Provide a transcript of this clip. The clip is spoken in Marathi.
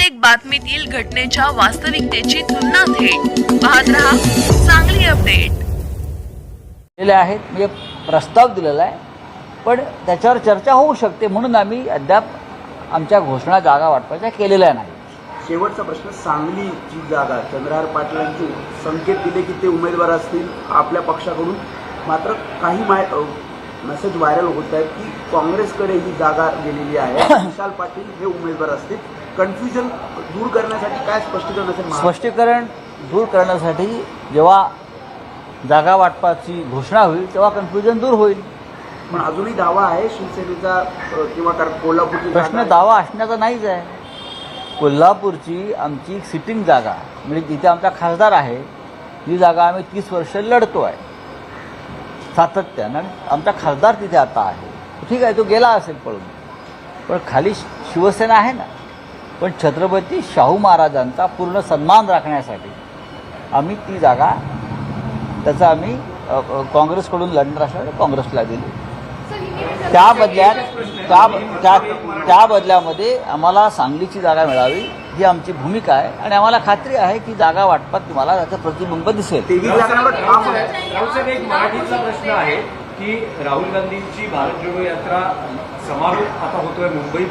प्रत्येक बातमीतील घटनेच्या वास्तविकतेची तुलना थेट पाहत रहा सांगली अपडेट. आहेत म्हणजे प्रस्ताव दिलेला आहे, पण त्याच्यावर चर्चा होऊ शकते म्हणून आम्ही अद्याप आमच्या घोषणा जागा वाटपाच्या केलेल्या नाही. शेवटचा प्रश्न, सांगलीची जागा चंद्रहार पाटलांची संकेत दिले की ते उमेदवार असतील आपल्या पक्षाकडून, मात्र काही मेसेज व्हायरल होत आहेत की काँग्रेसकडे ही जागा गेलेली आहे, विशाल पाटील हे उमेदवार असतील. कन्फ्युजन दूर करण्यासाठी काय स्पष्टीकरण असेल? स्पष्टीकरण दूर करण्यासाठी जेव्हा जागा वाटपाची घोषणा होईल तेव्हा कन्फ्युजन दूर होईल. पण अजूनही दावा आहे शिवसेनेचा किंवा कोल्हापूरची प्रश्न दावा असण्याचा नाहीच आहे. कोल्हापूरची आमची सिटिंग जागा म्हणजे जिथे आमचा खासदार आहे, ही जागा आम्ही 30 वर्ष लढतो आहे सातत्यानं. आमचा खासदार तिथे आता आहे, ठीक आहे, तो गेला असेल पळून, पण खाली शिवसेना आहे ना. पण छत्रपती शाहू महाराजांचा पूर्ण सन्मान राखण्यासाठी आम्ही ती जागा त्याचा आम्ही काँग्रेसकडून लढणार असल्यामुळे काँग्रेसला दिली. त्या बदल्यामध्ये आम्हाला सांगलीची जागा मिळावी ही आमची भूमिका आहे आणि आम्हाला खात्री आहे की जागा वाटपात तुम्हाला त्याचं प्रतिबिंब दिसेल. राहुल एक मराठीचा प्रश्न आहे की राहुल गांधींची भारत जोडो यात्रा समारोप आता होतोय मुंबईमध्ये.